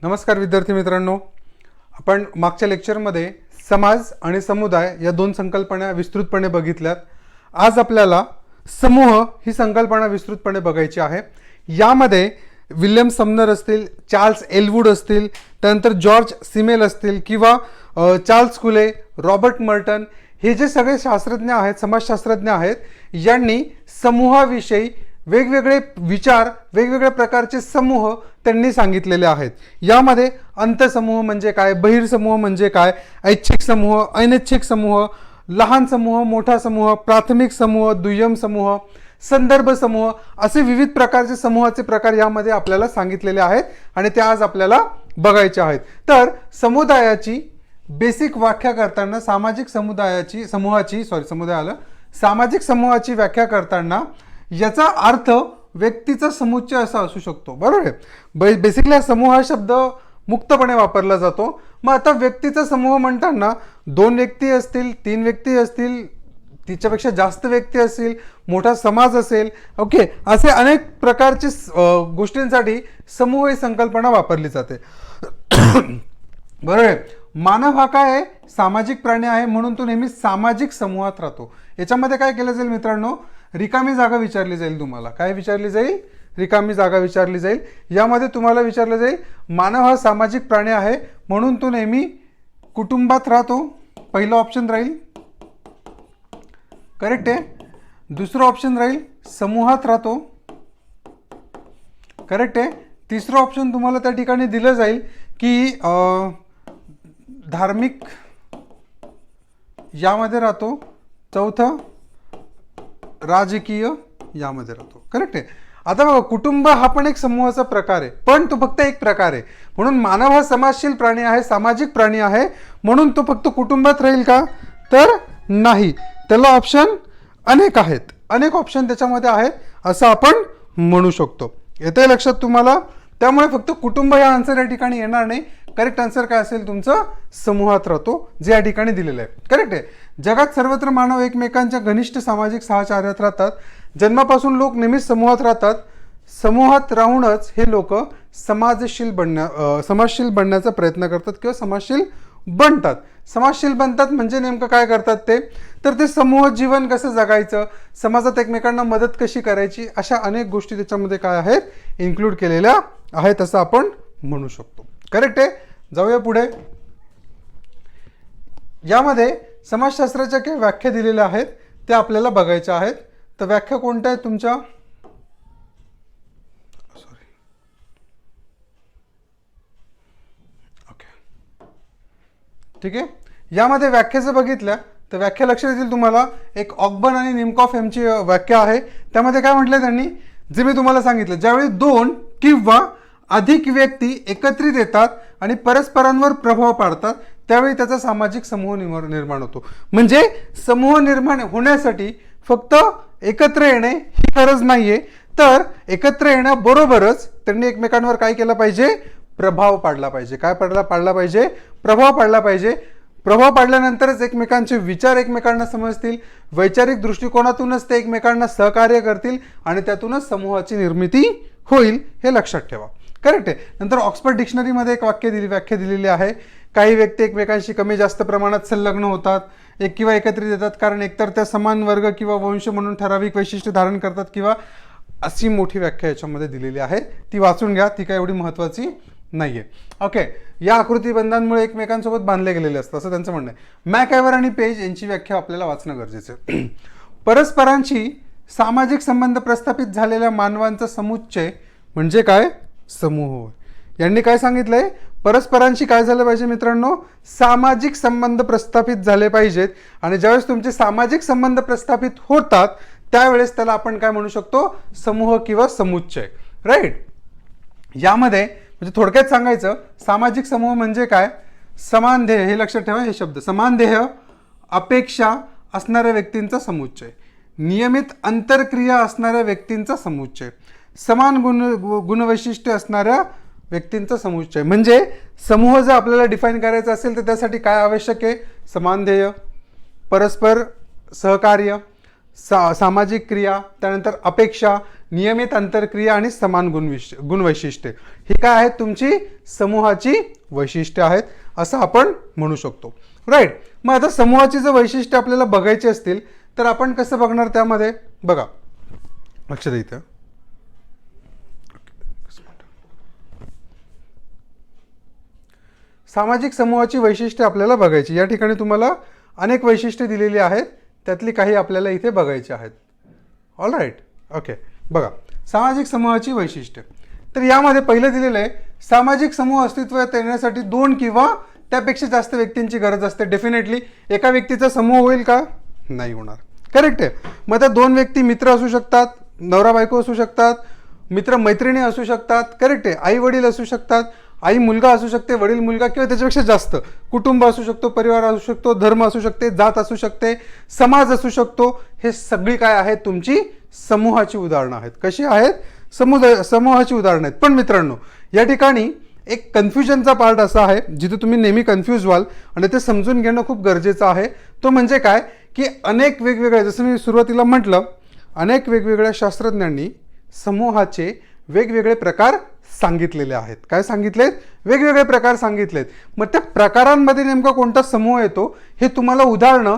नमस्कार विद्यार्थी मित्रांनो, आपण मागच्या लेक्चरमध्ये समाज आणि समुदाय या दोन संकल्पना विस्तृतपणे बघितल्यात. आज आपल्याला समूह ही संकल्पना विस्तृतपणे बघायची आहे. यामध्ये विल्यम समनर असतील, चार्ल्स एलवूड असतील, त्यानंतर जॉर्ज सिमेल असतील किंवा चार्ल्स कुले, रॉबर्ट मर्टन हे जे सगळे शास्त्रज्ञ आहेत, समाजशास्त्रज्ञ आहेत, यांनी समूहाविषयी वेगवेगळे विचार, वेगवेगळ्या प्रकारचे समूह त्यांनी सांगितलेले आहेत. यामध्ये अंतसमूह म्हणजे काय, बहिर्समूह म्हणजे काय, ऐच्छिक समूह, अनैच्छिक समूह, लहान समूह, मोठा समूह, प्राथमिक समूह, दुय्यम समूह, संदर्भ समूह असे विविध प्रकारचे समूहाचे प्रकार यामध्ये आपल्याला सांगितलेले आहेत आणि ते आज आपल्याला बघायचे आहेत. तर समुदायाची बेसिक व्याख्या करताना सामाजिक समूहाची व्याख्या करताना याचा अर्थ व्यक्तीचा समुच्चय असा असू शकतो. बरोबर आहे. बेसिकली समूह हा शब्द मुक्तपणे वापरला जातो. मग आता व्यक्तीचा समूह म्हणताना 2 व्यक्ती असतील, 3 व्यक्ती असतील, तिच्यापेक्षा जास्त व्यक्ती असतील, मोठा समाज असेल, ओके, असे अनेक प्रकारचे गोष्टींसाठी समूह ही संकल्पना वापरली जाते. बरोबर आहे. मानव हा काय आहे, सामाजिक प्राणी आहे, म्हणून तो नेहमी सामाजिक समूहात राहतो. याच्यामध्ये काय केलं जाईल मित्रांनो, रिकामी जागा विचारली जाईल. तुम्हाला काय विचारली जाईल, रिकामी जागा विचारली जाईल. यामध्ये तुम्हाला विचारलं जाईल मानव हा सामाजिक प्राणी आहे म्हणून तो नेहमी कुटुंबात राहतो. पहिलं ऑप्शन राहील, करेक्ट आहे. दुसरं ऑप्शन राहील समूहात राहतो, करेक्ट आहे. तिसरं ऑप्शन तुम्हाला त्या ठिकाणी दिलं जाईल की धार्मिक यामध्ये राहतो. चौथं राजकीय यामध्ये राहतो, करेक्ट आहे. आता बघा, कुटुंब हा पण एक समूहाचा प्रकार आहे, पण तो फक्त एक प्रकार आहे. म्हणून मानव हा समाजशील प्राणी आहे, सामाजिक प्राणी आहे, म्हणून तो फक्त कुटुंबात राहील का, तर नाही. त्याला ऑप्शन अनेक आहेत, अनेक ऑप्शन त्याच्यामध्ये आहेत असं आपण म्हणू शकतो. येते लक्षात तुम्हाला. त्यामुळे फक्त कुटुंब या आन्सर या ठिकाणी येणार नाही. करेक्ट आन्सर काय असेल तुमचं, समूहात राहतो, जे या ठिकाणी दिलेलं आहे, करेक्ट आहे. जगात सर्वत्र मानव एकमेकांच्या घनिष्ठ सामाजिक सहचार्यात राहतात. जन्मापासून लोक नेहमीच समूहात राहतात. समूहात राहूनच हे लोक समाजशील बनण्याचा प्रयत्न करतात किंवा समाजशील बनतात. समाजशील बनतात म्हणजे नेमकं काय करतात तर ते समूह जीवन कसं जगायचं, समाजात एकमेकांना मदत कशी करायची, अशा अनेक गोष्टी त्याच्यामध्ये काय आहेत, इन्क्लूड केलेल्या आहेत असं आपण म्हणू शकतो. करेक्ट आहे. जाऊया पुढे. यामध्ये समाजशास्त्राच्या काही व्याख्या दिलेल्या आहेत त्या आपल्याला बघायच्या आहेत. तर व्याख्या कोणत्या आहेत तुमच्या, ठीक आहे. यामध्ये व्याख्या जर बघितल्या तर व्याख्या लक्षात येतील तुम्हाला. एक ऑकबर्न आणि निमकॉफ यांची व्याख्या आहे. त्यामध्ये काय म्हटलंय त्यांनी, जे मी तुम्हाला सांगितलं, ज्यावेळी 2 किंवा अधिक व्यक्ती एकत्रित येतात आणि परस्परांवर प्रभाव पाडतात त्यावेळी त्याचा सामाजिक समूह निर्माण होतो. म्हणजे समूह निर्माण होण्यासाठी फक्त एकत्र येणे ही गरज नाहीये, तर एकत्र येण्याबरोबरच त्यांनी एकमेकांवर काय केलं पाहिजे, प्रभाव पाडला पाहिजे. काय पाडला पाहिजे, प्रभाव पाडला पाहिजे. प्रभाव पाडल्यानंतरच एकमेकांचे विचार एकमेकांना समजतील, वैचारिक दृष्टिकोनातूनच ते एकमेकांना सहकार्य करतील आणि त्यातूनच समूहाची निर्मिती होईल, हे लक्षात ठेवा. करेक्ट आहे. नंतर ऑक्सफर्ड डिक्शनरीमध्ये एक व्याख्या दिलेली आहे. काही व्यक्ती एकमेकांशी कमी जास्त प्रमाणात संलग्न होतात किंवा एकत्रित येतात कारण एकतर त्या समान वर्ग किंवा वंश म्हणून ठराविक वैशिष्ट्य धारण करतात किंवा अशी मोठी व्याख्या याच्यामध्ये दिलेली आहे. ती वाचून घ्या, ती काय एवढी महत्त्वाची नाहीये. ओके. या आकृतीबंधांमुळे एकमेकांसोबत बांधले गेलेले असतात असं त्यांचं म्हणणं आहे. मॅकआयव्हर आणि पेज यांची व्याख्या आपल्याला वाचणं गरजेचं आहे. परस्परांशी सामाजिक संबंध प्रस्थापित झालेल्या मानवांचा समुच्चय म्हणजे काय, समूह. यांनी काय सांगितलंय, परस्परांशी काय झालं पाहिजे मित्रांनो, सामाजिक संबंध प्रस्थापित झाले पाहिजेत. आणि ज्यावेळेस तुमचे सामाजिक संबंध प्रस्थापित होतात त्यावेळेस त्याला आपण काय म्हणू शकतो, समूह किंवा समुच्चय. राईट. यामध्ये म्हणजे थोडक्यात सांगायचं, सामाजिक समूह म्हणजे काय, समान ध्येय, हे लक्षात ठेवा हे शब्द, समान ध्येय, अपेक्षा असणाऱ्या व्यक्तींचा समुच्चय, नियमित आंतरक्रिया असणाऱ्या व्यक्तींचा समुच्चय, समान गुणवैशिष्ट्य असणाऱ्या व्यक्तींचा समुच्चय. म्हणजे समूह जर आपल्याला डिफाईन करायचा असेल तर त्यासाठी काय आवश्यक आहे, समान ध्येय, परस्पर सहकार्य, सामाजिक क्रिया, त्यानंतर अपेक्षा, नियमित आंतरक्रिया आणि समान गुणवैशिष्ट्ये ही काय आहेत तुमची समूहाची वैशिष्ट्ये आहेत असं आपण म्हणू शकतो. राईट. मग आता समूहाची जर वैशिष्ट्ये आपल्याला बघायची असतील तर आपण कसं बघणार त्यामध्ये बघा, लक्ष द्या इथं. सामाजिक समूहाची वैशिष्ट्ये आपल्याला बघायची. या ठिकाणी तुम्हाला अनेक वैशिष्ट्ये दिलेली आहेत, त्यातली काही आपल्याला इथे बघायची आहेत. All right. ओके. बघा सामाजिक समूहाची वैशिष्ट्ये. तर यामध्ये पहिलं दिलेलं आहे सामाजिक समूह अस्तित्वात येण्यासाठी 2 किंवा त्यापेक्षा जास्त व्यक्तींची गरज असते. डेफिनेटली एका व्यक्तीचा समूह होईल का? नाही होणार. करेक्ट आहे. मग त्या 2 व्यक्ती मित्र असू शकतात, नवरा बायको असू शकतात, मित्र मैत्रिणी असू शकतात. करेक्ट आहे. आई वडील असू शकतात, आई मुलगा असू शकते, वडील मुलगा किंवा त्याच्यापेक्षा जास्त, कुटुंब असू शकतो, परिवार असू शकतो, धर्म असू शकते, जात असू शकते, समाज असू शकतो. हे सगळी काय आहेत तुमची समूहाची उदाहरणं आहेत. कशी आहेत? समूहाची उदाहरणं आहेत. पण मित्रांनो या ठिकाणी एक कन्फ्युजनचा पार्ट असा आहे जिथे तुम्ही नेहमी कन्फ्यूज व्हाल आणि ते समजून घेणं खूप गरजेचं आहे. तो म्हणजे काय की अनेक वेगवेगळ्या, जसं मी सुरुवातीला म्हटलं, अनेक वेगवेगळ्या शास्त्रज्ञांनी समूहाचे वेगवेगळे प्रकार सांगितलेले आहेत. काय सांगितलेत? वेगवेगळे प्रकार सांगितलेत. मग त्या प्रकारांमध्ये नेमका कोणता समूह येतो हे तुम्हाला उदाहरणं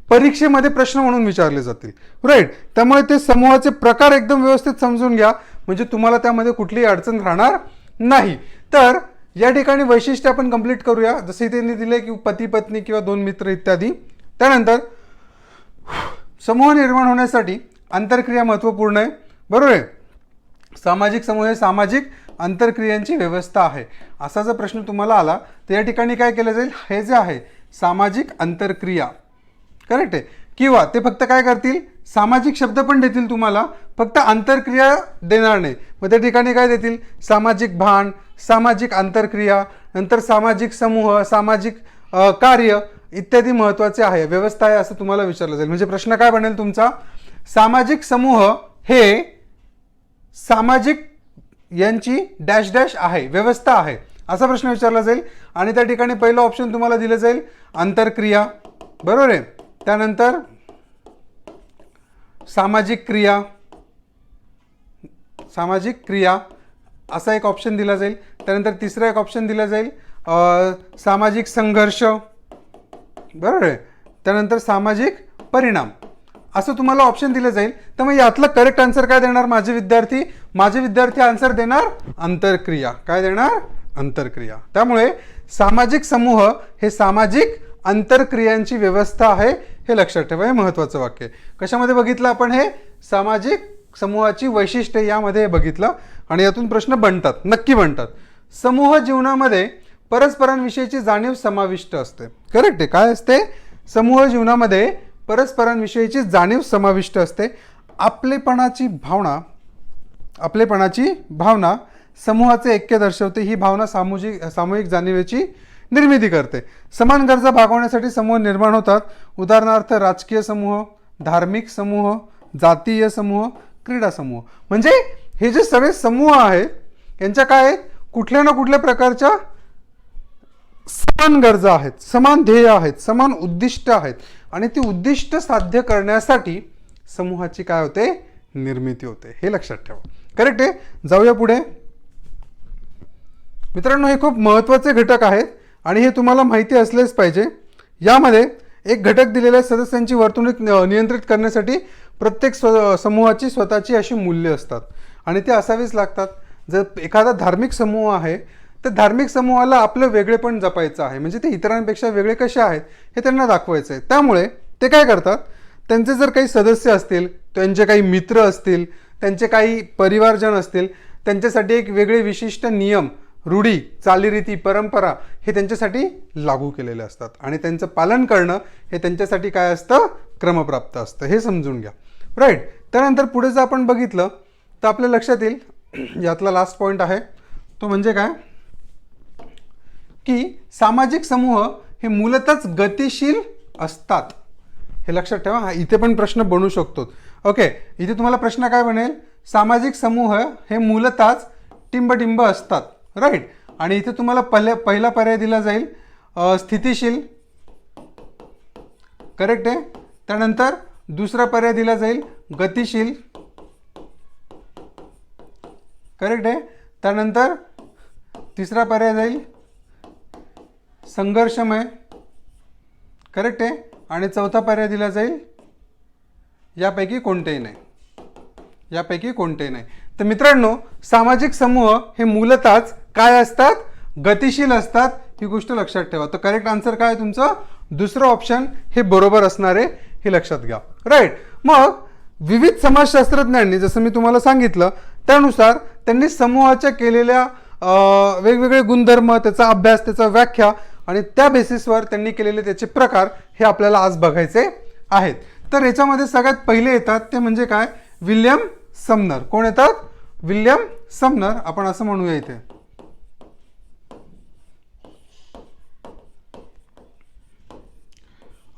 परीक्षेमध्ये प्रश्न म्हणून विचारले जातील. राईट. त्यामुळे ते समूहाचे प्रकार एकदम व्यवस्थित समजून घ्या, म्हणजे तुम्हाला त्यामध्ये कुठलीही अडचण राहणार नाही. तर या ठिकाणी वैशिष्ट्य आपण कंप्लीट करूया. जसे त्यांनी दिले की पती पत्नी किंवा 2 मित्र इत्यादी. त्यानंतर समूह निर्माण होण्यासाठी आंतरक्रिया महत्त्वपूर्ण आहे. बरोबर आहे. सामाजिक समूह हे सामाजिक आंतरक्रियांची व्यवस्था आहे. असा जर प्रश्न तुम्हाला आला तर या ठिकाणी काय केलं जाईल? हे जे आहे सामाजिक आंतरक्रिया. करेक्ट आहे. किंवा ते फक्त काय करतील? सामाजिक शब्द पण देतील तुम्हाला, फक्त आंतरक्रिया देणार नाही. मग त्या ठिकाणी काय देतील? सामाजिक भान, सामाजिक आंतरक्रिया, नंतर सामाजिक समूह, सामाजिक कार्य इत्यादी महत्त्वाचे आहे, व्यवस्था आहे असं तुम्हाला विचारलं जाईल. म्हणजे प्रश्न काय बनेल तुमचा? सामाजिक समूह हे सामाजिक यांची डॅश डॅश आहे, व्यवस्था आहे, असा प्रश्न विचारला जाईल. आणि त्या ठिकाणी पहिलं ऑप्शन तुम्हाला दिलं जाईल आंतरक्रिया. बरोबर आहे. त्यानंतर सामाजिक क्रिया, सामाजिक क्रिया असा एक ऑप्शन दिला जाईल. त्यानंतर तिसरा एक ऑप्शन दिला जाईल सामाजिक संघर्ष. बरोबर आहे. त्यानंतर सामाजिक परिणाम असं तुम्हाला ऑप्शन दिलं जाईल. तर मग यातलं करेक्ट आन्सर काय देणार माझे विद्यार्थी? माझे विद्यार्थी आन्सर देणार अंतरक्रिया. काय देणार? अंतरक्रिया. त्यामुळे सामाजिक समूह हे सामाजिक अंतरक्रियांची व्यवस्था आहे, हे लक्षात ठेवा. हे महत्त्वाचं वाक्य आहे. कशामध्ये बघितलं आपण? हे सामाजिक समूहाची वैशिष्ट्ये यामध्ये बघितलं आणि यातून प्रश्न बनतात, नक्की बनतात. समूह जीवनामध्ये परस्परांविषयीची जाणीव समाविष्ट असते. करेक्ट आहे. काय असते? समूह जीवनामध्ये परस्परांविषयीची जाणीव समाविष्ट असते. आपलेपणाची भावना समूहाचे ऐक्य दर्शवते. ही भावना सामूहिक जाणीवेची निर्मिती करते. समान गरजा भागवण्यासाठी समूह निर्माण होतात. उदाहरणार्थ राजकीय समूह, धार्मिक समूह, जातीय समूह, क्रीडा समूह. म्हणजे हे जे सगळे समूह आहेत यांच्या काय आहेत? कुठल्या ना कुठल्या प्रकारच्या समान गरजा आहेत, समान ध्येय आहेत, समान उद्दिष्ट आहेत आणि ती उद्दिष्ट साध्य करण्यासाठी समूहाची काय होते? निर्मिती होते. हे लक्षात ठेवा. करेक्ट आहे. जाऊया पुढे. मित्रांनो हे खूप महत्त्वाचे घटक आहेत आणि हे तुम्हाला माहिती असलेच पाहिजे. यामध्ये एक घटक दिलेल्या सदस्यांची वर्तणूक नियंत्रित करण्यासाठी प्रत्येक समूहाची स्वतःची अशी मूल्ये असतात आणि ते असावीच लागतात. जर एखादा धार्मिक समूह आहे तर धार्मिक समूहाला आपलं वेगळेपण जपायचं आहे, म्हणजे ते इतरांपेक्षा वेगळे कसे आहेत हे त्यांना दाखवायचं आहे. त्यामुळे ते काय करतात? त्यांचे जर काही सदस्य असतील, त्यांचे काही मित्र असतील, त्यांचे काही परिवारजन असतील, त्यांच्यासाठी एक वेगळे विशिष्ट नियम, रूढी, चालीरीती, परंपरा हे त्यांच्यासाठी लागू केलेले असतात आणि त्यांचं पालन करणं हे त्यांच्यासाठी काय असतं? क्रमप्राप्त असतं. हे समजून घ्या. राईट. त्यानंतर पुढे जर आपण बघितलं तर आपल्या लक्षात येईल, यातला लास्ट पॉईंट आहे तो म्हणजे काय की सामाजिक समूह हे मूलतःच गतिशील असतात. हे लक्षात ठेवा. इथे पण प्रश्न बनू शकतो. ओके. इथे तुम्हाला प्रश्न काय बनेल? सामाजिक समूह हे मूलतःच टिंबटिंब असतात. राईट. आणि इथे तुम्हाला पहिला पर्याय दिला जाईल स्थितिशील. करेक्ट आहे. त्यानंतर दुसरा पर्याय दिला जाईल गतिशील. करेक्ट आहे. त्यानंतर तिसरा पर्याय जाईल संघर्षमय, करेक्ट आहे. आणि चौथा पर्याय दिला जाईल यापैकी कोणतेही नाही, यापैकी कोणतेही नाही. तर मित्रांनो, सामाजिक समूह हे मूलतःच काय असतात, गतिशील असतात, ही गोष्ट लक्षात ठेवा. तर करेक्ट आन्सर काय तुमचं दुसरं ऑप्शन हे बरोबर असणार आहे, हे लक्षात घ्या. राईट. मग विविध समाजशास्त्रज्ञांनी जसं मी तुम्हाला सांगितलं त्यानुसार त्यांनी समूहाच्या केलेल्या वेगवेगळे गुणधर्म, त्याचा अभ्यास, त्याचा व्याख्या आणि त्या बेसिसवर त्यांनी केलेले त्याचे प्रकार हे आपल्याला आज बघायचे आहेत. तर याच्यामध्ये सगळ्यात पहिले येतात ते म्हणजे काय, विल्यम समनर. कोण येतात, विल्यम समनर, आपण असं म्हणूया इथे.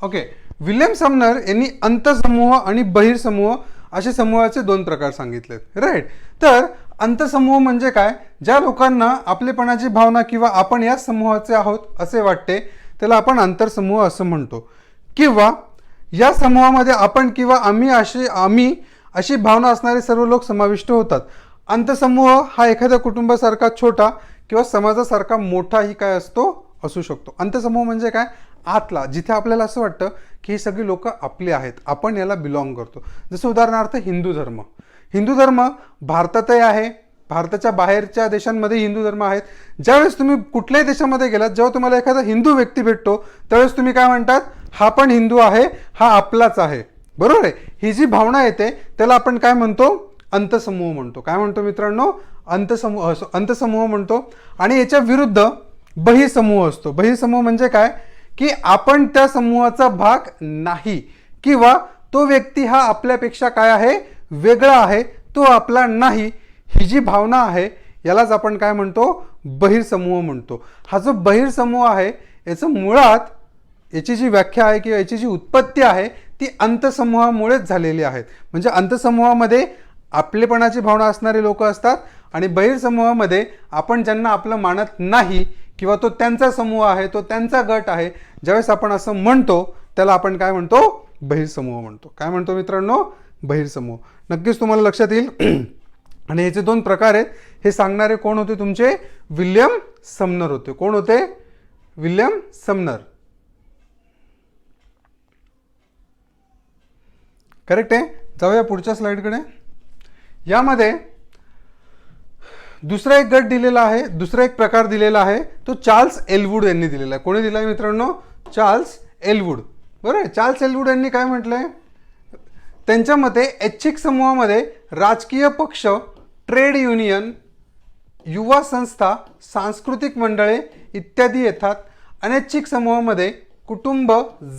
ओके. विल्यम समनर यांनी अंतसमूह आणि बहिर्समूह असे समूहाचे दोन प्रकार सांगितलेत. राईट. तर अंतसमूह म्हणजे काय, ज्या लोकांना आपलेपणाची भावना किंवा आपण या समूहाचे आहोत असे वाटते त्याला आपण आंतरसमूह असं म्हणतो. किंवा या समूहामध्ये आपण किंवा आम्ही अशी भावना असणारे सर्व लोक समाविष्ट होतात. अंतसमूह हा एखाद्या कुटुंबासारखा छोटा किंवा समाजासारखा मोठाही काय असू शकतो. अंतसमूह म्हणजे काय, आतला, जिथे आपल्याला असं वाटतं की ही सगळी लोक आपली आहेत, आपण याला बिलॉंग करतो. जसं उदाहरणार्थ हिंदू धर्म. हिंदू धर्म भारतातही आहे, भारताच्या बाहेरच्या देशांमध्ये हिंदू धर्म आहेत. ज्यावेळेस तुम्ही कुठल्याही देशामध्ये गेलात, जेव्हा तुम्हाला एखादा हिंदू व्यक्ती भेटतो त्यावेळेस तुम्ही काय म्हणतात, हा पण हिंदू आहे, हा आपलाच आहे. बरोबर आहे. ही जी भावना येते त्याला आपण काय म्हणतो, अंतसमूह म्हणतो. काय म्हणतो मित्रांनो, अंतसमूह म्हणतो. आणि याच्या विरुद्ध बहिर्समूह असतो. बहिर्समूह म्हणजे काय की आपण त्या समूहाचा भाग नाही किंवा तो व्यक्ती हा आपल्यापेक्षा काय आहे, वेगळा आहे, तो आपला नाही, ही जी भावना आहे यालाच आपण काय म्हणतो, बहिर्समूह म्हणतो. हा जो बहिर्समूह आहे याचं मुळात याची जी व्याख्या आहे किंवा याची जी उत्पत्ती आहे ती अंतसमूहामुळेच झालेली आहे. म्हणजे अंतसमूहामध्ये आपलेपणाची भावना असणारे लोक असतात आणि बहिर्समूहामध्ये आपण ज्यांना आपलं मानत नाही किंवा तो त्यांचा समूह आहे, तो त्यांचा गट आहे, ज्यावेळेस आपण असं म्हणतो त्याला आपण काय म्हणतो, बहिर्समूह म्हणतो. काय म्हणतो मित्रांनो, बहिर्समूह. नक्कीच तुम्हाला लक्षात येईल. आणि याचे दोन प्रकार आहेत. हे सांगणारे कोण होते तुमचे, विल्यम समनर होते. कोण होते, विल्यम समनर. करेक्ट आहे. जाऊया पुढच्या स्लाइडकडे. यामध्ये दुसरा एक गट दिलेला आहे, दुसरा एक प्रकार दिलेला आहे, तो चार्ल्स एलवूड यांनी दिलेला आहे. कोणी दिला आहे मित्रांनो, चार्ल्स एलवूड. बरोबर आहे. चार्ल्स एलवूड यांनी काय म्हटलंय, त्यांच्या मते ऐच्छिक समूहामध्ये राजकीय पक्ष, ट्रेड युनियन, युवा संस्था, सांस्कृतिक मंडळे इत्यादी येतात. अनैच्छिक समूहामध्ये कुटुंब,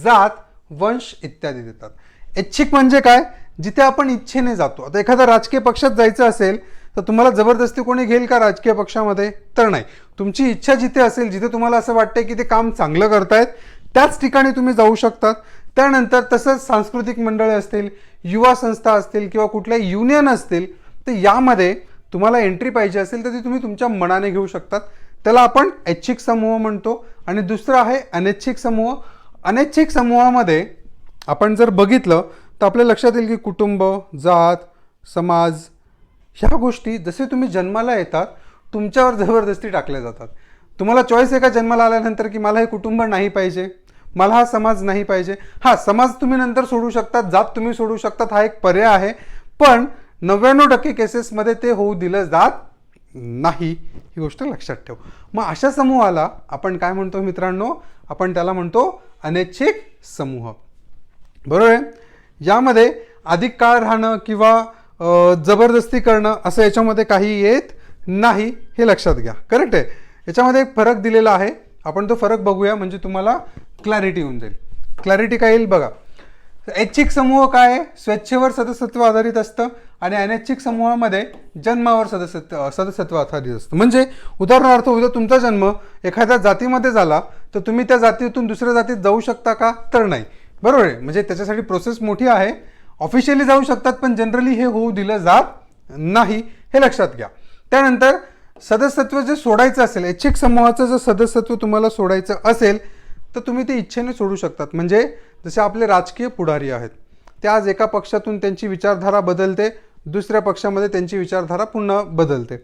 जात, वंश इत्यादी देतात. ऐच्छिक म्हणजे काय, जिथे आपण इच्छेने जातो. आता एखाद्या राजकीय पक्षात जायचं असेल तर तुम्हाला जबरदस्ती कोणी घेईल का राजकीय पक्षामध्ये, तर नाही. तुमची इच्छा जिथे असेल, जिथे तुम्हाला असं वाटतंय की ते काम चांगलं करतायत त्याच ठिकाणी तुम्ही जाऊ शकतात. त्यानंतर तसंच सांस्कृतिक मंडळे असतील, युवा संस्था असतील किंवा कुठल्या युनियन असतील, तर यामध्ये तुम्हाला एंट्री पाहिजे असेल तर ती तुम्ही तुमच्या मनाने घेऊ शकतात. त्याला आपण ऐच्छिक समूह म्हणतो. आणि दुसरं आहे अनैच्छिक समूह. अनैच्छिक समूहामध्ये आपण जर बघितलं तर आपल्या लक्षात येईल की कुटुंब, जात, समाज ह्या गोष्टी जसे तुम्ही जन्माला येतात तुमच्यावर जबरदस्ती टाकल्या जातात. तुम्हाला चॉईस आहे का जन्माला आल्यानंतर की मला हे कुटुंब नाही पाहिजे, मला हा समाज नाही पाहिजे. हा समाज तुम्ही नंतर सोडू शकतात, जात तुम्ही सोडू शकतात, हा एक पर्याय आहे. पण 99% केसेसमध्ये ते होऊ दिलं जात नाही, ही गोष्ट लक्षात ठेव. मग अशा समूहाला आपण काय म्हणतो मित्रांनो, आपण त्याला म्हणतो अनैच्छिक समूह. बरोबर आहे. यामध्ये अधिक काळ राहणं किंवा जबरदस्ती करणं असं याच्यामध्ये काही येत नाही, हे लक्षात घ्या. करेक्ट आहे. याच्यामध्ये एक फरक दिलेला आहे, आपण तो फरक बघूया म्हणजे तुम्हाला क्लॅरिटी होऊन जाईल. क्लॅरिटी काय येईल बघा. ऐच्छिक समूह काय आहे, स्वेच्छेवर सदस्यत्व आधारित असतं आणि अनैच्छिक समूहामध्ये जन्मावर सदस्यत्व आधारित असतं. म्हणजे उदाहरणार्थ उद्या तुमचा जन्म एखाद्या जातीमध्ये झाला तर तुम्ही त्या जातीतून दुसऱ्या जातीत जाऊ शकता का, तर नाही. बरोबर आहे. म्हणजे त्याच्यासाठी प्रोसेस मोठी आहे. ऑफिशियली जाऊ शकतात पण जनरली हे होऊ दिलं जात नाही, हे लक्षात घ्या. त्यानंतर सदस्यत्व जे सोडायचं असेल, ऐच्छिक समूहाचं जर सदस्यत्व तुम्हाला सोडायचं असेल तर तुम्ही ते इच्छेने सोडू शकतात. म्हणजे जसे आपले राजकीय पुढारी आहेत, ते आज एका पक्षातून त्यांची विचारधारा बदलते, दुसऱ्या पक्षामध्ये त्यांची विचारधारा पुन्हा बदलते,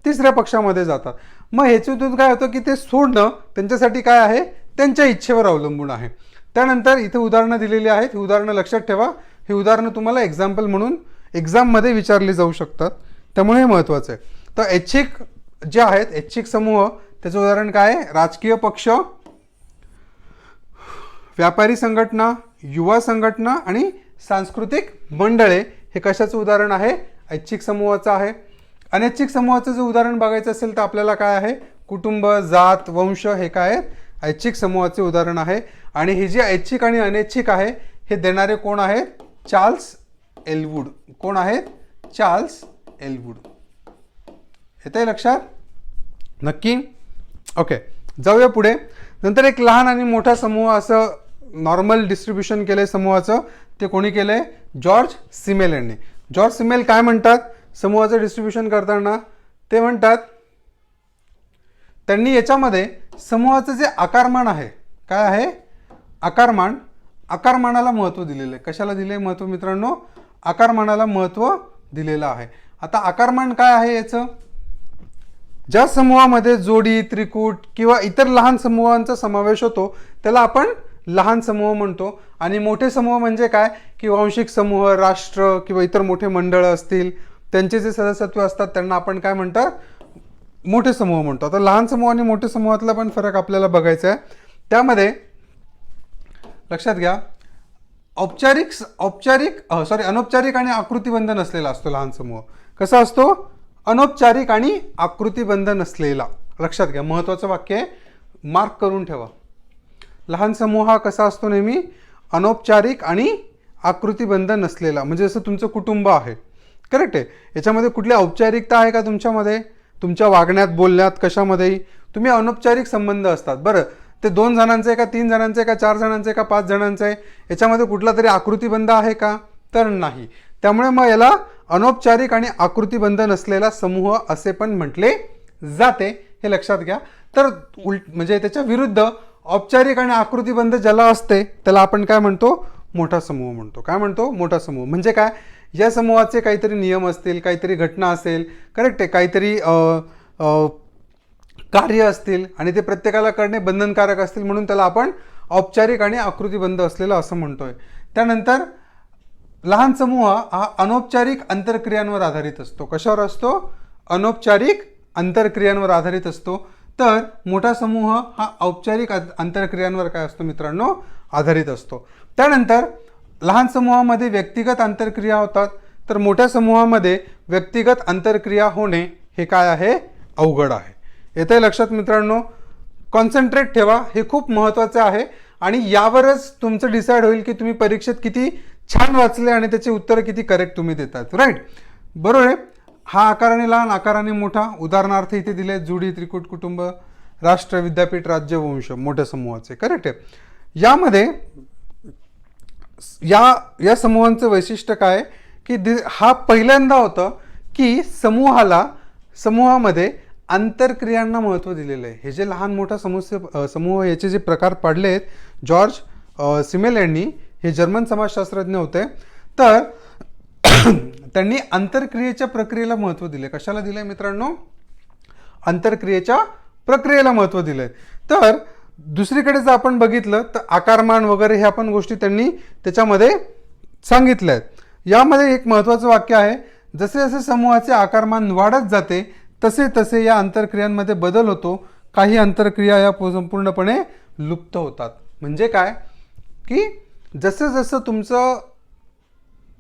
तिसऱ्या पक्षामध्ये जातात. मग ह्याच्यातून काय होतं की ते सोडणं त्यांच्यासाठी काय आहे, त्यांच्या इच्छेवर अवलंबून आहे. त्यानंतर इथे उदाहरणं दिलेली आहेत. ही उदाहरणं लक्षात ठेवा. ही उदाहरणं तुम्हाला एक्झाम्पल म्हणून एक्झाममध्ये विचारली जाऊ शकतात, त्यामुळे हे महत्त्वाचं आहे. तर ऐच्छिक जे आहेत, ऐच्छिक समूह, त्याचं उदाहरण काय आहे, राजकीय पक्ष, व्यापारी संघटना, युवा संघटना आणि सांस्कृतिक मंडळे हे कशाचं उदाहरण आहे, ऐच्छिक समूहाचं आहे. अनैच्छिक समूहाचं जर उदाहरण बघायचं असेल तर आपल्याला काय आहे, कुटुंब, जात, वंश हे काय आहेत, ऐच्छिक समूहाचे उदाहरण आहे. आणि हे जे ऐच्छिक आणि अनैच्छिक आहे हे देणारे कोण आहेत, चार्ल्स एलवूड. कोण आहेत, चार्ल्स एलवूड. येतंय लक्षात, नक्की. ओके, जाऊया पुढे. नंतर एक लहान आणि मोठा समूह असं नॉर्मल डिस्ट्रीब्युशन केलंय समूहाचं. ते कोणी केलंय, जॉर्ज सिमेल यांनी. जॉर्ज सिमेल काय म्हणतात समूहाचं डिस्ट्रीब्युशन करताना, ते म्हणतात त्यांनी याच्यामध्ये समूहाचं जे आकारमान आहे, काय आहे, आकारमान, आकारमानाला महत्त्व दिलेलं आहे. कशाला दिले महत्त्व मित्रांनो, आकारमानाला महत्त्व दिलेलं आहे. आता आकारमान काय आहे याचं, ज्या समूहामध्ये जोडी, त्रिकूट किंवा इतर लहान समूहांचा समावेश होतो त्याला आपण लहान समूह म्हणतो. आणि मोठे समूह म्हणजे काय की वांशिक समूह, राष्ट्र किंवा इतर मोठे मंडळ असतील त्यांचे जे सदस्यत्व असतात त्यांना आपण काय म्हणतात, मोठे समूह म्हणतो. आता लहान समूह आणि मोठे समूहातला पण फरक आपल्याला बघायचा आहे. त्यामध्ये लक्षात घ्या, अनौपचारिक आणि आकृतिबंध नसलेला असतो लहान समूह. कसा असतो, अनौपचारिक आणि आकृतिबंध नसलेला. लक्षात घ्या, महत्त्वाचं वाक्य आहे, मार्क करून ठेवा. लहान समूह हा कसा असतो, नेहमी अनौपचारिक आणि आकृतिबंध नसलेला. म्हणजे जसं तुमचं कुटुंब आहे, करेक्ट आहे, याच्यामध्ये कुठली औपचारिकता आहे का तुमच्यामध्ये, तुमच्या वागण्यात, बोलण्यात, कशामध्येही तुम्ही अनौपचारिक संबंध असतात. बरं, ते 2 जणांचे आहे का, 3 जणांचे आहे का, 4 जणांचे आहे का, 5 जणांचे आहे, याच्यामध्ये कुठला तरी आकृतिबंध आहे का, तर नाही. त्यामुळे मग याला अनौपचारिक आणि आकृतिबंध नसलेला समूह असे पण म्हटले जाते, हे लक्षात घ्या. तर म्हणजे त्याच्या विरुद्ध औपचारिक आणि आकृतिबंध ज्याला असते त्याला आपण काय म्हणतो, मोठा समूह म्हणतो. काय म्हणतो, मोठा समूह. म्हणजे काय, या समूहाचे काहीतरी नियम असतील, काहीतरी घटना असेल, करेक्ट आहे, काहीतरी कार्य असतील आणि ते प्रत्येकाला करणे बंधनकारक असतील, म्हणून त्याला आपण औपचारिक आणि आकृतिबंध असलेला असं म्हणतोय. त्यानंतर लहान समूह हा अनौपचारिक आंतरक्रियांवर आधारित असतो. कशावर असतो, अनौपचारिक आंतरक्रियांवर आधारित असतो. तर मोठा समूह हा औपचारिक आंतरक्रियांवर काय असतो मित्रांनो, आधारित असतो. त्यानंतर लहान समूहामध्ये व्यक्तिगत आंतरक्रिया होतात, तर मोठ्या समूहामध्ये व्यक्तिगत आंतरक्रिया होणे हे काय आहे, अवघड आहे. येते लक्षात मित्रांनो, कॉन्सन्ट्रेट ठेवा, हे खूप महत्त्वाचं आहे. आणि यावरच तुमचं डिसाईड होईल की तुम्ही परीक्षेत किती छान वाचले आणि त्याचे उत्तर किती करेक्ट तुम्ही देतात. राईट, बरोबर आहे. हा आकाराने लहान, आकाराने मोठा. उदाहरणार्थ इथे दिले जोडी, त्रिकूट, कुटुंब, राष्ट्र, विद्यापीठ, राज्य, वंश, मोठ्या समूहाचे. करेक्ट आहे. यामध्ये या समूहांचं वैशिष्ट्य काय की हा पहिल्यांदा होतं की समूहामध्ये आंतरक्रियांना महत्त्व दिलेलं आहे. हे जे लहान मोठा समूह याचे जे प्रकार पाडले आहेत, जॉर्ज सिमेल यांनी, हे जर्मन समाजशास्त्रज्ञ होते, तर त्यांनी आंतरक्रियेच्या प्रक्रियेला महत्त्व दिले. कशाला दिले मित्रांनो, आंतरक्रियेच्या प्रक्रियेला महत्त्व दिलंय. तर दुसरीकडे जर आपण बघितलं तर आकारमान वगैरे ह्या पण गोष्टी त्यांनी त्याच्यामध्ये सांगितल्या आहेत. यामध्ये एक महत्त्वाचं वाक्य आहे, जसे जसे समूहाचे आकारमान वाढत जाते तसे तसे या आंतरक्रियांमध्ये बदल होतो. काही आंतरक्रिया या संपूर्णपणे लुप्त होतात. म्हणजे काय की जसं जसं तुमचं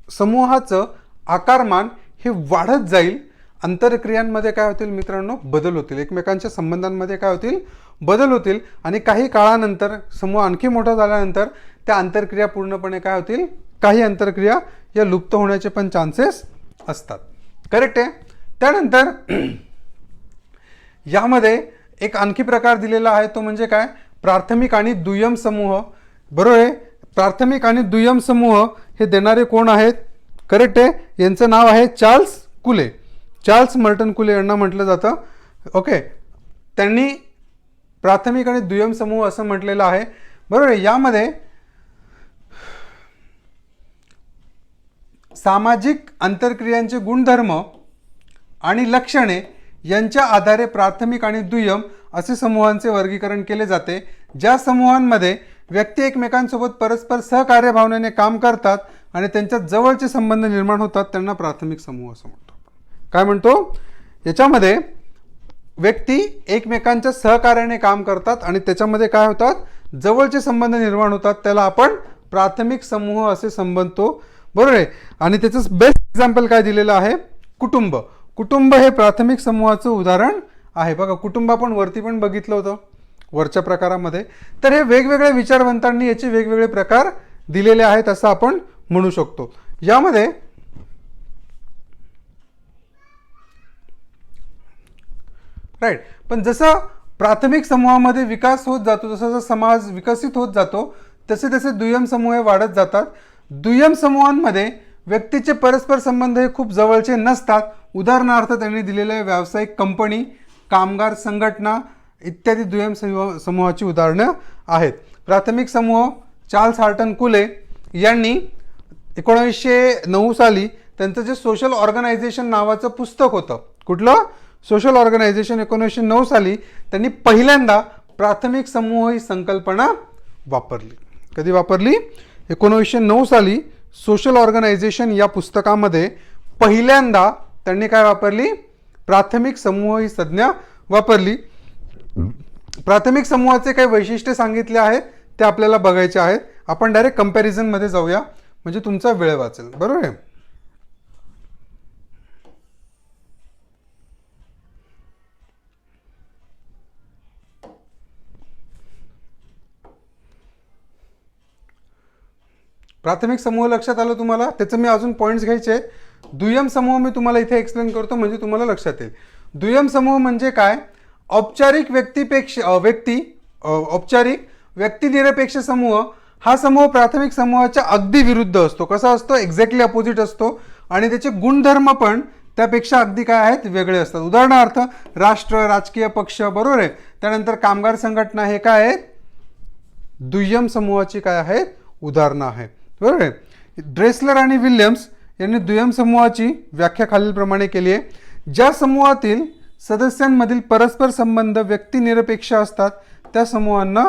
समूहाचं आकारमान हे वाढत जाईल, आंतरक्रियांमध्ये काय होतील मित्रांनो, बदल होतील. एकमेकांच्या संबंधांमध्ये काय होतील, बदल होतील. आणि काही काळानंतर समूह आणखी मोठा झाल्यानंतर त्या आंतरक्रिया पूर्णपणे काय होतील, काही आंतरक्रिया या लुप्त होण्याचे पण चान्सेस असतात. करेक्ट आहे. त्यानंतर यामध्ये एक आणखी प्रकार दिलेला आहे, तो म्हणजे काय, प्राथमिक आणि दुय्यम समूह. बरोबर आहे. प्राथमिक आणि दुय्यम समूह हे देणारे कोण आहेत, करेक्ट आहे, यांचं नाव आहे चार्ल्स कुले. चार्ल्स मर्टन कुले यांना म्हटलं जातं. ओके, त्यांनी प्राथमिक आणि दुय्यम समूह असं म्हटलेलं आहे. बरोबर आहे. यामध्ये सामाजिक आंतरक्रियांचे गुणधर्म आणि लक्षणे यांच्या आधारे प्राथमिक आणि दुय्यम असे समूहांचे वर्गीकरण केले जाते. ज्या समूहांमध्ये व्यक्ती एकमेकांसोबत परस्पर सहकार्य भावनेने काम करतात आणि त्यांच्यात जवळचे संबंध निर्माण होतात त्यांना प्राथमिक समूह असं म्हणतो. काय म्हणतो? याच्यामध्ये व्यक्ती एकमेकांच्या सहकार्याने काम करतात आणि त्याच्यामध्ये काय होतात, जवळचे संबंध निर्माण होतात, त्याला आपण प्राथमिक समूह असे संबोधतो. बरोबर आहे. आणि त्याचं बेस्ट एक्झाम्पल काय दिलेलं आहे? कुटुंब. कुटुंब हे प्राथमिक समूहाचं उदाहरण आहे. बघा, कुटुंब आपण वरती पण बघितलं होतं वरच्या प्रकारामध्ये. तर हे वेगवेगळ्या विचारवंतांनी याचे वेगवेगळे प्रकार दिलेले आहेत असं आपण म्हणू शकतो. यामध्ये राईट, पण जसं प्राथमिक समूहामध्ये विकास होत जातो, जसा जसा समाज विकसित होत जातो तसे तसे दुय्यम समूह वाढत जातात. दुय्यम समूहांमध्ये व्यक्तीचे परस्पर संबंध हे खूप जवळचे नसतात. उदाहरणार्थ त्यांनी दिलेले व्यावसायिक कंपनी, कामगार संघटना इत्यादी दुय्यम समूहाची उदाहरणं आहेत. प्राथमिक समूह चार्ल्स हार्टन कुले यांनी 1909 साली त्यांचं जे सोशल ऑर्गनायझेशन नावाचं पुस्तक होतं, कुठलं? सोशल ऑर्गनायझेशन, 1909 साली त्यांनी पहिल्यांदा प्राथमिक समूह ही संकल्पना वापरली. कधी वापरली? 1909 साली सोशल ऑर्गनायझेशन या पुस्तकामध्ये पहिल्यांदा त्यांनी काय वापरली? प्राथमिक समूह ही संज्ञा वापरली. प्राथमिक समूहाचे काही वैशिष्ट्ये सांगितले आहेत ते आपल्याला बघायचे आहेत. आपण डायरेक्ट कंपॅरिझनमध्ये जाऊया म्हणजे तुमचा वेळ वाचेल. बरोबर आहे. प्राथमिक समूह लक्षात आलं तुम्हाला? त्याचं मी अजून पॉईंट्स घ्यायचे आहेत. दुय्यम समूह मी तुम्हाला इथे एक्सप्लेन करतो म्हणजे तुम्हाला लक्षात येईल. दुय्यम समूह म्हणजे काय? औपचारिक व्यक्तिनिरपेक्ष समूह हा समूह प्राथमिक समूहाच्या अगदी विरुद्ध असतो. कसा असतो? एक्झॅक्टली अपोजिट असतो आणि त्याचे गुणधर्म पण त्यापेक्षा अगदी काय आहेत? वेगळे असतात. उदाहरणार्थ राष्ट्र, राजकीय पक्ष, बरोबर आहे. त्यानंतर कामगार संघटना हे काय आहेत? दुय्यम समूहाची काय आहेत? उदाहरणं आहेत. बरोबर आहे. ड्रेसलर आणि विल्यम्स यांनी दुय्यम समूहाची व्याख्या खालीलप्रमाणे केली आहे. ज्या समूहातील सदस्यांमधील परस्पर संबंध व्यक्तिनिरपेक्ष असतात त्या समूहांना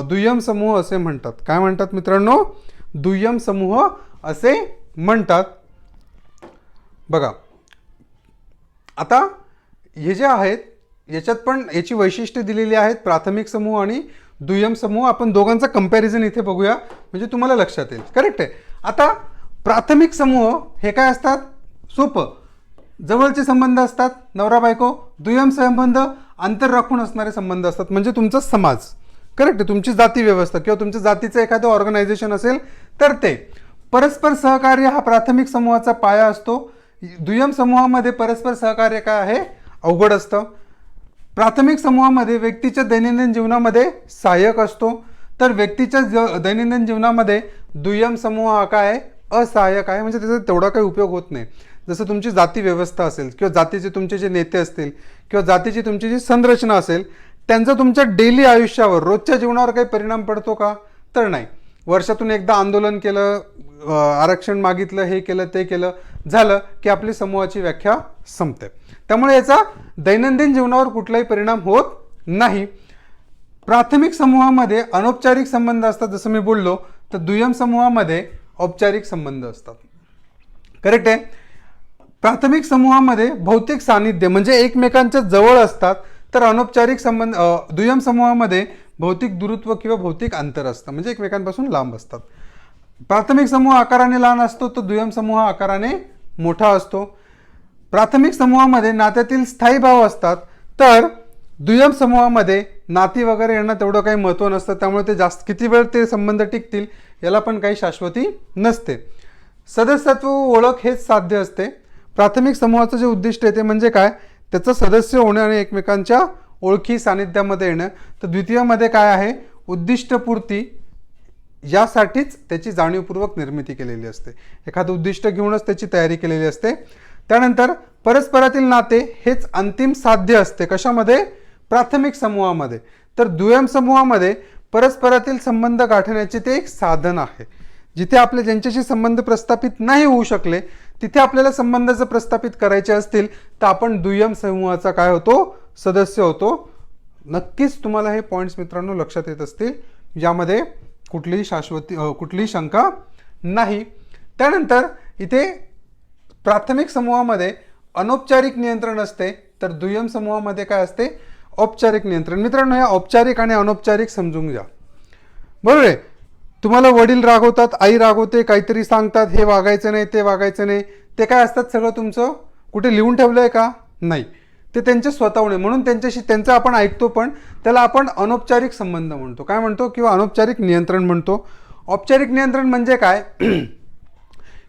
दुय्यम समूह असे म्हणतात. काय म्हणतात मित्रांनो? दुय्यम समूह असे म्हणतात. बघा, आता हे जे आहेत याच्यात पण याची वैशिष्ट्ये दिलेली आहेत. प्राथमिक समूह आणि दुय्यम समूह, आपण दोघांचा कंपॅरिझन इथे बघूया म्हणजे तुम्हाला लक्षात येईल. करेक्ट आहे. आता प्राथमिक समूह हे काय असतात? सोपं, जवळचे संबंध असतात, नवरा बायको. दुय्यम संबंध अंतर राखून असणारे संबंध असतात म्हणजे तुमचा समाज. करेक्ट आहे. तुमची जाती व्यवस्था किंवा तुमच्या जातीचं एखादं ऑर्गनायझेशन असेल तर ते. परस्पर सहकार्य हा प्राथमिक समूहाचा पाया असतो. दुय्यम समूहामध्ये परस्पर सहकार्य काय आहे? अवघड असतं. प्राथमिक समूहामध्ये व्यक्तीच्या दैनंदिन जीवनामध्ये सहाय्यक असतो, तर व्यक्तीच्या दैनंदिन जीवनामध्ये दुय्यम समूह हा काय आहे? असहाय्यक आहे. म्हणजे त्याचा तेवढा काही उपयोग होत नाही. जसं तुमची जाती व्यवस्था असेल किंवा जातीचे तुमचे जे नेते असतील किंवा जातीची तुमची जी संरचना असेल त्यांचा तुमच्या डेली आयुष्यावर, रोजच्या जीवनावर काही परिणाम पडतो का? तर नाही. वर्षातून एकदा आंदोलन केलं, आरक्षण मागितलं, हे केलं, ते केलं, झालं की आपली समूहाची व्याख्या संपते. त्यामुळे याचा दैनंदिन जीवनावर कुठलाही परिणाम होत नाही. प्राथमिक समूहामध्ये अनौपचारिक संबंध असतात जसं मी बोललो, तर दुय्यम समूहामध्ये औपचारिक संबंध असतात. करेक्ट आहे. प्राथमिक समूहामध्ये भौतिक सानिध्य म्हणजे एकमेकांच्या जवळ असतात, तर अनौपचारिक संबंध दुय्यम समूहामध्ये भौतिक दूरत्व किंवा भौतिक अंतर असतं म्हणजे एकमेकांपासून लांब असतात. प्राथमिक समूह आकाराने लहान असतो तर दुय्यम समूह आकाराने मोठा असतो. प्राथमिक समूहामध्ये नात्यातील स्थायी भाव असतात, तर दुय्यम समूहामध्ये नाती वगैरे यांना तेवढं काही महत्त्व नसतं. त्यामुळे ते जास्त किती वेळ ते संबंध टिकतील याला पण काही शाश्वती नसते. सदस्यत्व ओळख हेच साध्य असते. प्राथमिक समूहाचं जे उद्दिष्ट आहे ते म्हणजे काय? त्याचं सदस्य होणं आणि एकमेकांच्या ओळखी सानिध्यामध्ये येणं. तर द्वितीयमध्ये काय आहे? उद्दिष्टपूर्ती, यासाठीच त्याची जाणीवपूर्वक निर्मिती केलेली असते. एखादं उद्दिष्ट घेऊनच त्याची तयारी केलेली असते. त्यानंतर परस्परातील नाते हेच अंतिम साध्य असते. कशामध्ये? प्राथमिक समूहामध्ये. तर दुय्यम समूहामध्ये परस्परातील संबंध गाठण्याचे ते एक साधन आहे. जिथे आपले ज्यांच्याशी संबंध प्रस्थापित नाही होऊ शकले तिथे आपल्याला संबंधाचं प्रस्थापित करायचे असतील तर आपण दुय्यम समूहाचा काय होतो, सदस्य होतो. नक्कीच तुम्हाला हे पॉईंट्स मित्रांनो लक्षात येत असतील, यामध्ये कुठलीही शंका नाही. त्यानंतर इथे प्राथमिक समूहामध्ये अनौपचारिक नियंत्रण असते, तर दुय्यम समूहामध्ये काय असते, औपचारिक नियंत्रण. मित्रांनो हे औपचारिक आणि अनौपचारिक समजून घ्या. बरोबर आहे. तुम्हाला वडील रागवतात, आई रागवते, काहीतरी सांगतात, हे वागायचं नाही, ते वागायचं नाही, ते काय असतात सगळं तुमचं कुठे लिहून ठेवलंय का? नाही, ते त्यांचे स्वतःहून आहे. म्हणून त्यांचं आपण ऐकतो, पण त्याला आपण अनौपचारिक संबंध म्हणतो. काय म्हणतो? किंवा अनौपचारिक नियंत्रण म्हणतो. औपचारिक नियंत्रण म्हणजे काय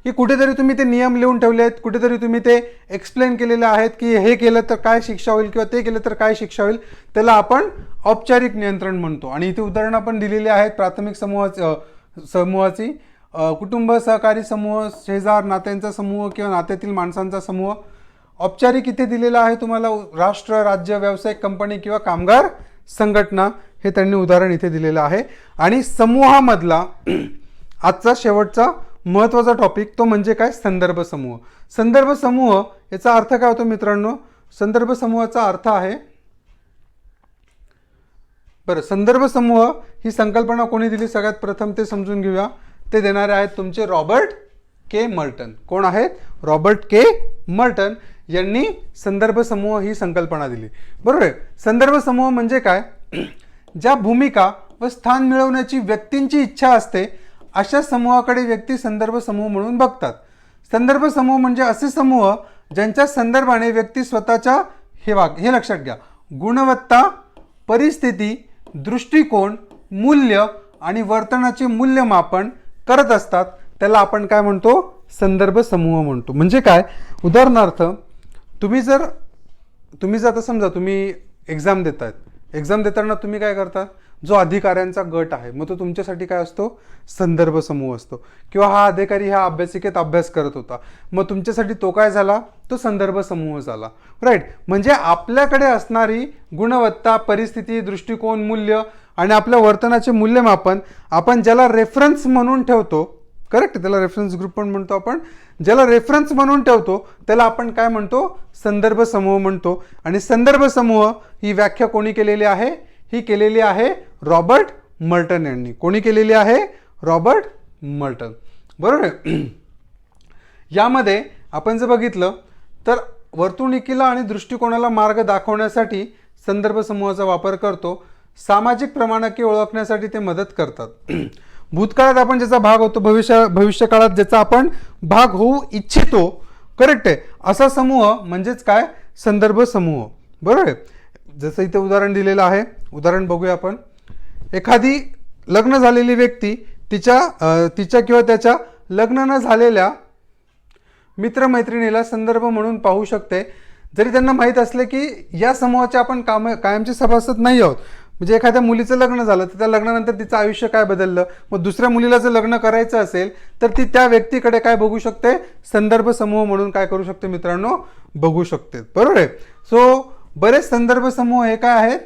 की कुठेतरी तुम्ही ते नियम लिहून ठेवले आहेत, कुठेतरी तुम्ही ते एक्सप्लेन केलेले आहेत की हे केलं तर काय शिक्षा होईल किंवा ते केलं तर काय शिक्षा होईल, त्याला आपण औपचारिक नियंत्रण म्हणतो. आणि इथे उदाहरणं आपण दिलेली आहेत प्राथमिक समूहाची. कुटुंब, सहकारी समूह, शेजार, नात्यांचा समूह किंवा नात्यातील माणसांचा समूह. औपचारिक इथे दिलेला आहे तुम्हाला राष्ट्र, राज्य, व्यावसायिक कंपनी किंवा कामगार संघटना, हे त्यांनी उदाहरण इथे दिलेलं आहे. आणि समूहामधला आजचा शेवटचा महत्त्वाचा टॉपिक तो म्हणजे काय, संदर्भ समूह. संदर्भ समूह याचा अर्थ काय होतो मित्रांनो? संदर्भ समूहाचा अर्थ आहे, बरं, संदर्भ समूह ही संकल्पना कोणी दिली सगळ्यात प्रथम ते समजून घेऊया. ते देणारे आहेत तुमचे रॉबर्ट के मर्टन. कोण आहेत? रॉबर्ट के मर्टन यांनी संदर्भ समूह ही संकल्पना दिली. बरोबर आहे. संदर्भ समूह म्हणजे काय? ज्या भूमिका व स्थान मिळवण्याची व्यक्तींची इच्छा असते अशा समूहाकडे व्यक्ती संदर्भ समूह म्हणून बघतात. संदर्भ समूह म्हणजे असे समूह ज्यांच्या संदर्भाने व्यक्ती स्वतःच्या हे लक्षात घ्या, गुणवत्ता, परिस्थिती, दृष्टिकोन, मूल्य आणि वर्तनाचे मूल्यमापन करत असतात. त्याला आपण काय म्हणतो? संदर्भ समूह म्हणतो. म्हणजे काय? उदाहरणार्थ तुम्ही जर आता समजा तुम्ही एक्झाम देतायत, एक्झाम देताना तुम्ही काय करता? जो अधिकाऱ्यांचा गट आहे मग तो तुमच्यासाठी काय असतो? संदर्भ समूह असतो. किंवा हा अधिकारी ह्या अभ्यासिकेत अभ्यास करत होता, मग तुमच्यासाठी तो काय झाला? तो संदर्भ समूह झाला. राईट. म्हणजे आपल्याकडे असणारी गुणवत्ता, परिस्थिती, दृष्टिकोन, मूल्य आणि आपल्या वर्तनाचे मूल्यमापन आपण ज्याला रेफरन्स म्हणून ठेवतो, करेक्ट, त्याला रेफरन्स ग्रुप पण म्हणतो आपण, ज्याला रेफरन्स म्हणून ठेवतो त्याला आपण काय म्हणतो? संदर्भ समूह म्हणतो. आणि संदर्भ समूह ही व्याख्या कोणी केलेली आहे? ही केलेली आहे रॉबर्ट मर्टन यांनी. कोणी केलेली आहे? Robert Merton. बरोबर आहे. यामध्ये आपण जर बघितलं तर वर्तणुकीला आणि दृष्टिकोनाला मार्ग दाखवण्यासाठी संदर्भ समूहाचा वापर करतो. सामाजिक प्रमाणके ओळखण्यासाठी ते मदत करतात. भूतकाळात आपण ज्याचा भाग होतो, भविष्यकाळात ज्याचा आपण भाग होऊ इच्छितो, करेक्ट आहे, असा समूह म्हणजेच काय? संदर्भ समूह. बरोबर आहे. जसं इथे उदाहरण दिलेलं आहे, उदाहरण बघूया आपण. एखादी लग्न झालेली व्यक्ती तिच्या किंवा त्याच्या लग्न न झालेल्या मित्रमैत्रिणीला संदर्भ म्हणून पाहू शकते, जरी त्यांना माहीत असले की या समूहाचे आपण कायमचे सभासद नाही आहोत. म्हणजे एखाद्या मुलीचं लग्न झालं तर त्या लग्नानंतर तिचं आयुष्य काय बदललं, मग दुसऱ्या मुलीला जर लग्न करायचं असेल तर ती त्या व्यक्तीकडे काय बघू शकते? संदर्भ समूह म्हणून काय करू शकते मित्रांनो? बघू शकते. बरोबर आहे. सो बरेच संदर्भ समूह हे काय आहेत?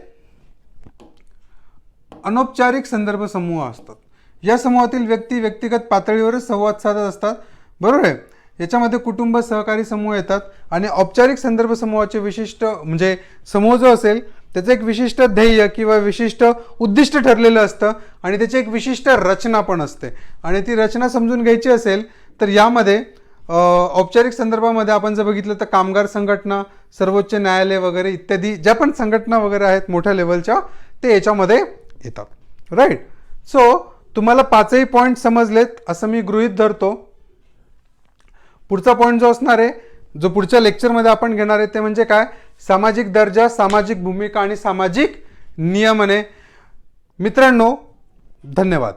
अनौपचारिक संदर्भ समूह असतात. या समूहातील व्यक्ती व्यक्तिगत पातळीवरच संवाद साधत असतात. बरोबर आहे. याच्यामध्ये कुटुंब, सहकारी समूह येतात. आणि औपचारिक संदर्भ समूहाचे विशिष्ट म्हणजे समूह जो असेल त्याचं एक विशिष्ट ध्येय किंवा विशिष्ट उद्दिष्ट ठरलेलं असतं आणि त्याची एक विशिष्ट रचना पण असते. आणि ती रचना समजून घ्यायची असेल तर यामध्ये औपचारिक संदर्भामध्ये आपण जर बघितलं तर कामगार संघटना, सर्वोच्च न्यायालय वगैरे इत्यादी ज्या पण संघटना वगैरे आहेत मोठ्या लेवलच्या, ते याच्यामध्ये येतात. राईट. सो तुम्हाला 5ही पॉईंट समजलेत असं मी गृहीत धरतो. पुढचा पॉईंट जो असणार आहे, जो पुढच्या लेक्चरमध्ये आपण घेणार आहे, ते म्हणजे काय? सामाजिक दर्जा, सामाजिक भूमिका आणि सामाजिक नियमने. मित्रांनो, धन्यवाद.